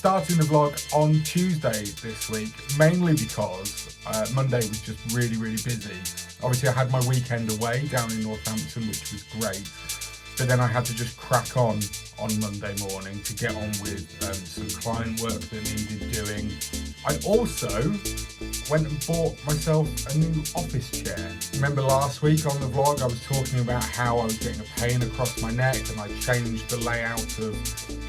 starting the vlog on Tuesday this week, mainly because Monday was just really busy. Obviously I had my weekend away down in Northampton, which was great, but then I had to just crack on Monday morning to get on with some client work that needed doing. I also went and bought myself a new office chair. Remember last week on the vlog I was talking about how I was getting a pain across my neck and I changed the layout of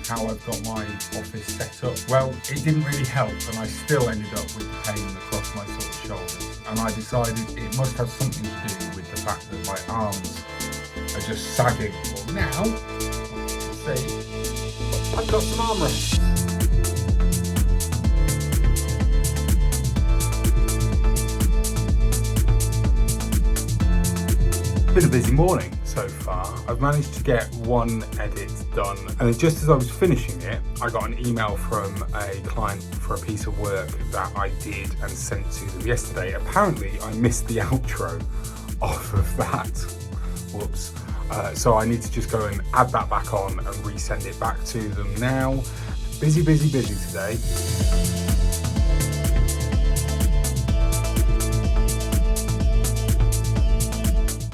how I've got my office set up. Well, it didn't really help and I still ended up with pain across my sort of shoulders, and I decided it must have something to do with the fact that my arms are just sagging. Well, now, see, I've got some armrests. Been a busy morning so far. I've managed to get one edit done, and then just as I was finishing it, I got an email from a client for a piece of work that I did and sent to them yesterday. Apparently I missed the outro off of that. Whoops. So I need to just go and add that back on and resend it back to them now. Busy today.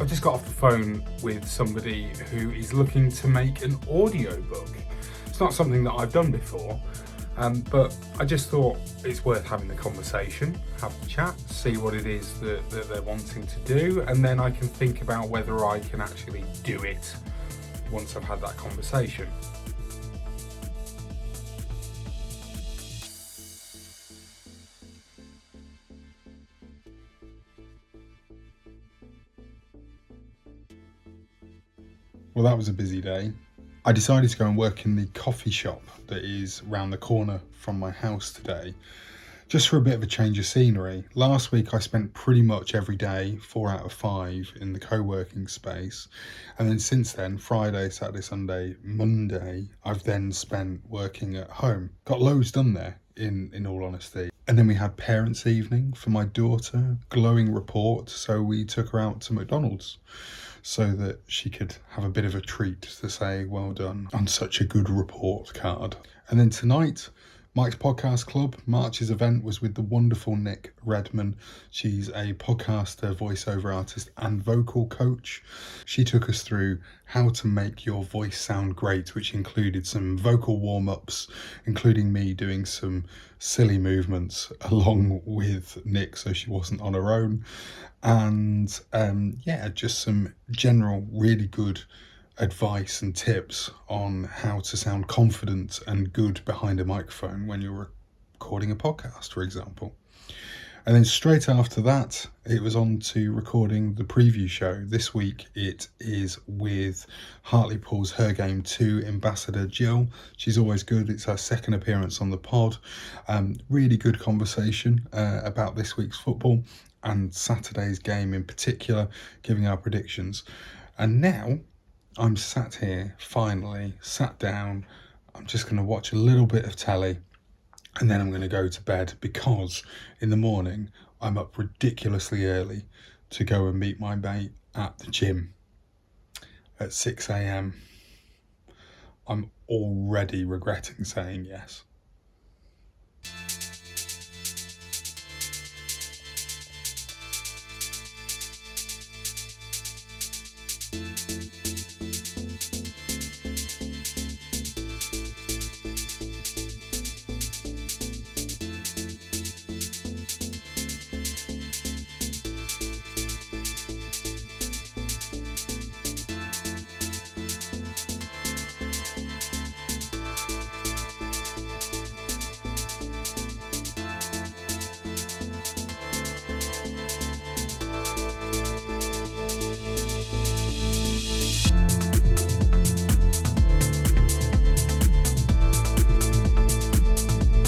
I've just got off the phone with somebody who is looking to make an audiobook. It's not something that I've done before, but I just thought it's worth having the conversation, have the chat, see what it is that they're wanting to do, and then I can think about whether I can actually do it once I've had that conversation. Well, that was a busy day. I decided to go and work in the coffee shop that is round the corner from my house today, just for a bit of a change of scenery. Last week I spent pretty much every day, 4 out of 5, in the co-working space. And then since then, Friday, Saturday, Sunday, Monday, I've then spent working at home. Got loads done there, in all honesty. And then we had parents' evening for my daughter, glowing report, so we took her out to McDonald's so that she could have a bit of a treat to say well done on such a good report card. And then tonight, Mike's Podcast Club, March's event was with the wonderful Nick Redman. She's a podcaster, voiceover artist and vocal coach. She took us through how to make your voice sound great, which included some vocal warm-ups, including me doing some silly movements along with Nick so she wasn't on her own. And just some general really good advice and tips on how to sound confident and good behind a microphone when you're recording a podcast, for example. And then straight after that, it was on to recording the preview show. This week it is with Hartlepool's Her Game 2 ambassador Jill. She's always good. It's her second appearance on the pod. Really good conversation about this week's football and Saturday's game in particular, giving our predictions. And now I'm sat here, finally, sat down. I'm just going to watch a little bit of telly and then I'm going to go to bed, because in the morning I'm up ridiculously early to go and meet my mate at the gym at 6 a.m. I'm already regretting saying yes.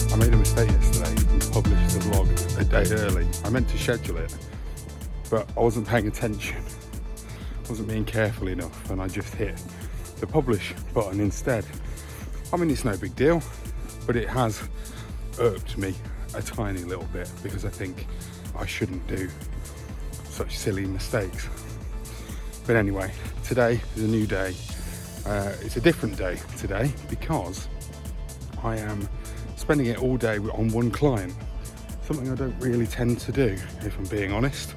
I made a mistake yesterday and published the vlog a day early. I meant to schedule it, but I wasn't paying attention, wasn't being careful enough, and I just hit the publish button instead. I mean, it's no big deal, but it has irked me a tiny little bit, because I think I shouldn't do such silly mistakes. But anyway, today is a new day. It's a different day today, because I am spending it all day on one client. Something I don't really tend to do, if I'm being honest.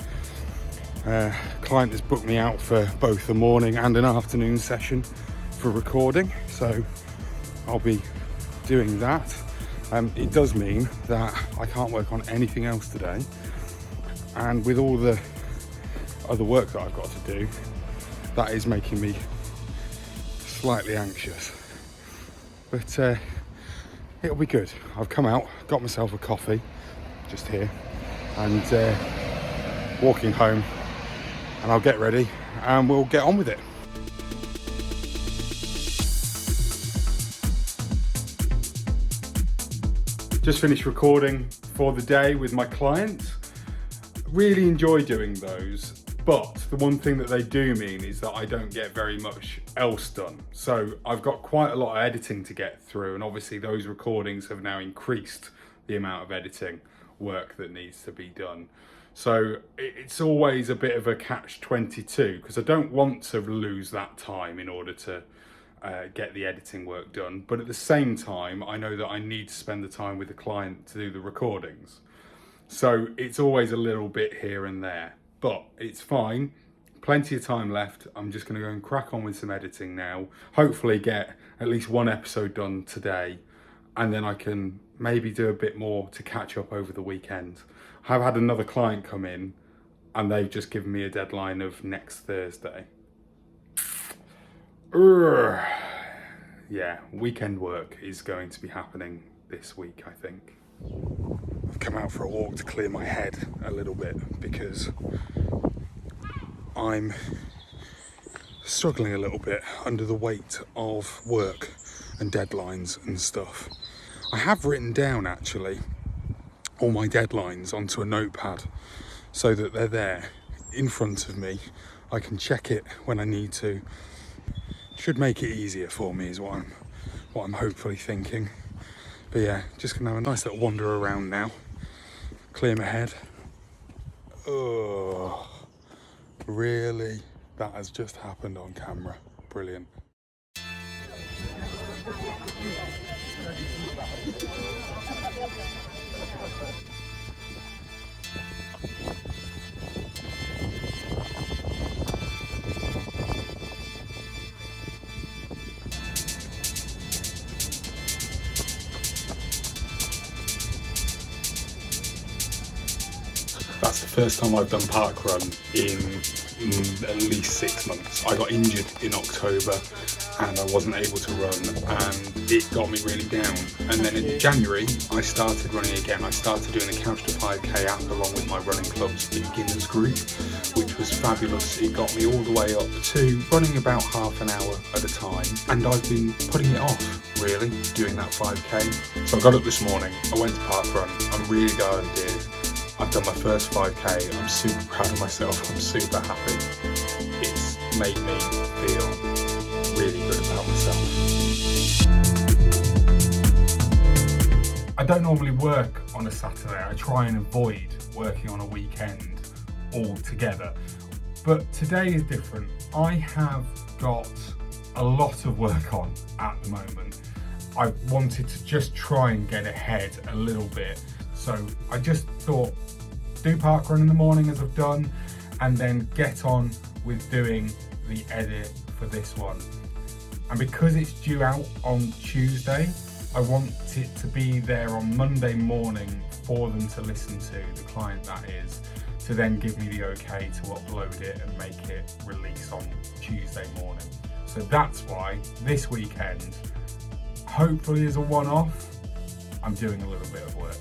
Client has booked me out for both a morning and an afternoon session for recording, so I'll be doing that. It does mean that I can't work on anything else today, and with all the other work that I've got to do, that is making me slightly anxious. But it'll be good. I've come out, got myself a coffee just here, and walking home, and I'll get ready and we'll get on with it. Just finished recording for the day with my client. Really enjoy doing those, but the one thing that they do mean is that I don't get very much else done. So I've got quite a lot of editing to get through, and obviously those recordings have now increased the amount of editing work that needs to be done. So it's always a bit of a catch-22, because I don't want to lose that time in order to get the editing work done, but at the same time I know that I need to spend the time with the client to do the recordings. So it's always a little bit here and there, but it's fine. Plenty of time left. I'm just going to go and crack on with some editing now. Hopefully get at least one episode done today, and then I can maybe do a bit more to catch up over the weekend. I've had another client come in and they've just given me a deadline of next Thursday. Yeah, weekend work is going to be happening this week, I think. I've come out for a walk to clear my head a little bit because I'm struggling a little bit under the weight of work and deadlines and stuff. I have written down actually all my deadlines onto a notepad so that they're there in front of me. I can check it when I need to. Should make it easier for me is what I'm hopefully thinking. But yeah, just gonna have a nice little wander around now, clear my head. Oh, really? That has just happened on camera. Brilliant. That's the first time I've done parkrun in at least 6 months. I got injured in October and I wasn't able to run, and it got me really down. And then in January I started running again. I started doing the Couch to 5k app along with my running club's beginners group, which was fabulous. It got me all the way up to running about half an hour at a time, and I've been putting it off really, doing that 5k. So I got up this morning, I went to parkrun. I'm really glad I did. I've done my first 5k, I'm super proud of myself, I'm super happy. It's made me feel really good about myself. I don't normally work on a Saturday. I try and avoid working on a weekend altogether. But today is different. I have got a lot of work on at the moment. I wanted to just try and get ahead a little bit. So I just thought, do parkrun in the morning as I've done, and then get on with doing the edit for this one. And because it's due out on Tuesday, I want it to be there on Monday morning for them to listen to, the client that is, to then give me the okay to upload it and make it release on Tuesday morning. So that's why this weekend, hopefully as a one-off, I'm doing a little bit of work.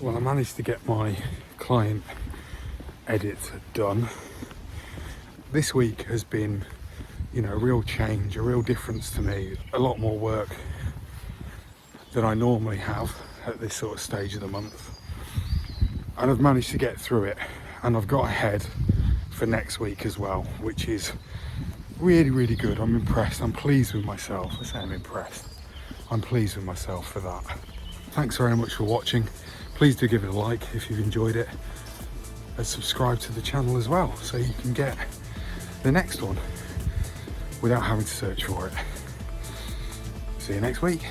Well, I managed to get my client edit done. This week has been, a real change, a real difference to me. A lot more work than I normally have at this sort of stage of the month. And I've managed to get through it, and I've got ahead for next week as well, which is really, really good. I'm impressed. I'm pleased with myself. I say I'm impressed. I'm pleased with myself for that. Thanks very much for watching. Please do give it a like if you've enjoyed it, and subscribe to the channel as well so you can get the next one without having to search for it. See you next week.